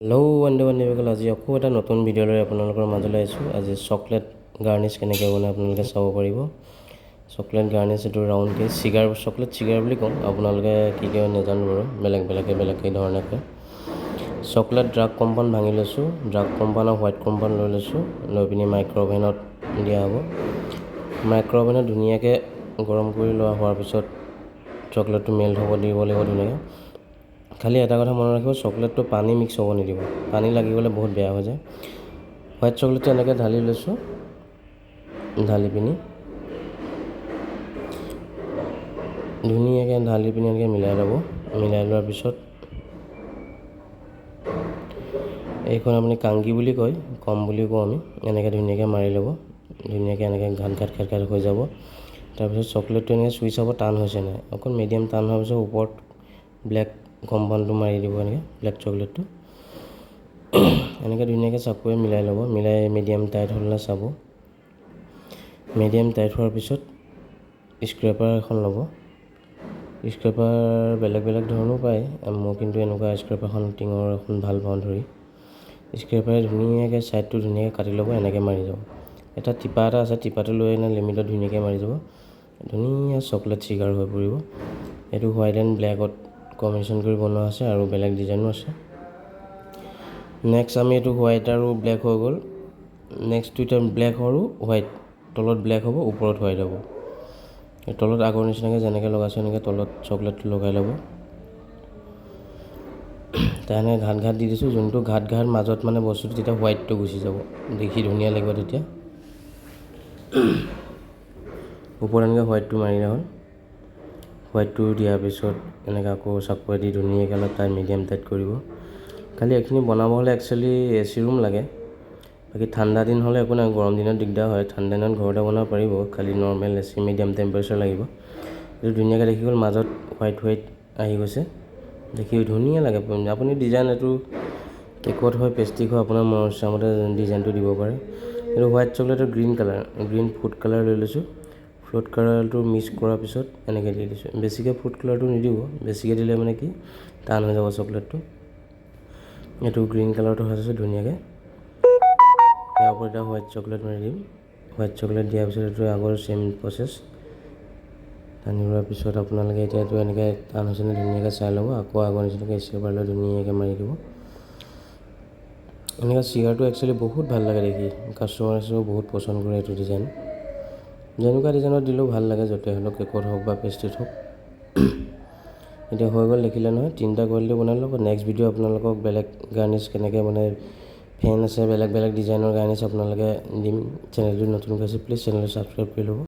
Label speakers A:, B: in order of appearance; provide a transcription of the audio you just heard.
A: Hello' বন্ধুসকল, আজি আকৌ এটা নতুন ভিডিঅ' লৈ আপোনালোকৰ মাজলৈ আহিছোঁ। আজি চকলেট গাৰ্নিছ কেনেকৈ বনায় আপোনালোকে চাব পাৰিব। চকলেট গাৰ্নিছ এইটো ৰাউণ্ডকৈ চকলেট চিগাৰ বুলি কওঁ, আপোনালোকে কি কয় নাজানো বাৰু, বেলেগ ধৰণে কয়। চকলেট ডাৰ্ক কম্পাউণ্ড ভাঙি লৈছোঁ, ডাৰ্ক কম্পাউণ্ড আৰু হোৱাইট কম্পাউণ্ড লৈ লৈছোঁ। লৈ পিনি মাইক্ৰ'অভেনত দিয়া হ'ব। মাইক্ৰ'অভেনত ধুনীয়াকৈ গৰম কৰি লোৱা হোৱাৰ পিছত চকলেটটো মেল্ট হ'ব দিব লাগিব ধুনীয়াকৈ। খালি এটা কথা মনত ৰাখিব, চকলেটটো পানী মিক্স হ'ব নিদিব, পানী লাগি গ'লে বহুত বেয়া হৈ যায়। হোৱাইট চকলেটটো এনেকৈ ঢালি লৈছোঁ, ঢালি পিনি ধুনীয়াকৈ এনেকৈ মিলাই ল'ব। মিলাই লোৱাৰ পিছত এইখন আপুনি কাংগী বুলি কয়, কম বুলি কওঁ আমি। এনেকৈ ধুনীয়াকৈ মাৰি ল'ব, ধুনীয়াকৈ এনেকৈ ঘাট হৈ যাব। তাৰপিছত চকলেটটো এনেকৈ চুই চাব টান হৈছে নাই, অকণ মিডিয়াম টান হোৱাৰ পিছত ওপৰত ব্লেক কম্পাউণ্ডটো মাৰি দিব, এনেকৈ ব্লেক চকলেটটো এনেকৈ ধুনীয়াকৈ চাকুৱে মিলাই ল'ব। মিলাই মিডিয়াম টাইট হ'লে চাব। মিডিয়াম টাইট হোৱাৰ পিছত স্ক্ৰেপাৰ এখন ল'ব। স্ক্ৰেপাৰ বেলেগ ধৰণৰো পায়, মই কিন্তু এনেকুৱা স্ক্ৰেপাৰখন টিঙৰ এখন ভাল পাওঁ ধৰি। স্ক্ৰেপাৰে ধুনীয়াকৈ ছাইডটো ধুনীয়াকৈ কাটি ল'ব, এনেকৈ মাৰি যাব। এটা টিপা এটা আছে, টিপাটো লৈ আনি লিমিটত ধুনীয়াকৈ মাৰি যাব। ধুনীয়া চকলেট চিগাৰ হৈ পৰিব। এইটো হোৱাইট এণ্ড ব্লেকত কম্বিনেশ্যন কৰি বনোৱা আছে আৰু বেলেগ ডিজাইনো আছে। নেক্সট আমি এইটো হোৱাইট আৰু ব্লেক হৈ গ'ল। নেক্সটটো এতিয়া ব্লেক আৰু হোৱাইট, তলত ব্লেক হ'ব ওপৰত হোৱাইট হ'ব। এই তলত আগৰ নিচিনাকৈ যেনেকৈ লগাইছোঁ এনেকৈ তলত চকলেটটো লগাই ল'ব। তেনেকৈ ঘাট দি দিছোঁ, যোনটো ঘাট মাজত মানে বস্তুটো তেতিয়া হোৱাইটটো গুচি যাব, দেখি ধুনীয়া লাগিব তেতিয়া। ওপৰত এনেকৈ হোৱাইটটো মাৰি দিয়া হ'ল। হোৱাইটটো দিয়াৰ পিছত এনেকৈ আকৌ চাকুৱে দি ধুনীয়াকৈ অলপ মিডিয়াম টাইট কৰিব। খালি এইখিনি বনাব হ'লে একচুৱেলি AC ৰুম লাগে। বাকী ঠাণ্ডা দিন হ'লে একো নাই, গৰম দিনত দিগদাৰ হয়। ঠাণ্ডা দিনত ঘৰতে বনাব পাৰিব, খালি নৰ্মেল AC মিডিয়াম টেম্পাৰেচাৰ লাগিব। এইটো ধুনীয়াকৈ দেখি গ'ল, মাজত হোৱাইট আহি গৈছে, দেখি ধুনীয়া লাগে। আপুনি ডিজাইন এইটো কেকত হয়, পেষ্ট্ৰিক হয়, আপোনাৰ মনৰ ইচ্ছামতে ডিজাইনটো দিব পাৰে। এইটো হোৱাইট চকলেটৰ গ্ৰীণ ফুড কালাৰ লৈ লৈছোঁ। ফুড কালাৰটো মিক্স কৰাৰ পিছত এনেকৈ দি দিছোঁ। বেছিকৈ ফুড কালাৰটো নিদিব, বেছিকৈ দিলে মানে কি টান হৈ যাব চকলেটটো। এইটো গ্ৰীণ কালাৰটো হৈ আছে ধুনীয়াকৈ। ইয়াৰ ওপৰত এতিয়া হোৱাইট চকলেট মাৰি দিম। হোৱাইট চকলেট দিয়াৰ পিছত এইটো আগৰ চেম প্ৰচেছ। টানি লোৱাৰ পিছত আপোনালোকে এতিয়া এইটো এনেকৈ টান হৈছে নে ধুনীয়াকৈ চাই ল'ব। আকৌ আগৰ নিচিনাকৈ স্ক্ৰেপাৰ লৈ ধুনীয়াকৈ মাৰি দিব। এনেকৈ চিগাৰটো একচুৱেলি বহুত ভাল লাগে দেখি, কাষ্টমাৰেও বহুত পচন্দ কৰে এইটো ডিজাইন। যেনেকুৱা ডিজাইনত দিলেও ভাল লাগে, য'তে হ'লেও কেকত হওক বা পেষ্ট্ৰিত হওক। এতিয়া হৈ গ'ল, দেখিলে নহয়, 3টা কোৱালিটি বনাই ল'ব। নেক্সট ভিডিঅ' আপোনালোকক বেলেগ গাৰ্নিছ কেনেকৈ বনায়, ফেন আছে বেলেগ ডিজাইনৰ গাৰ্নিছ আপোনালোকে দিম। চেনেলটো নতুনকৈ আছে, প্লিজ চেনেলটো ছাবস্ক্ৰাইব কৰি ল'ব।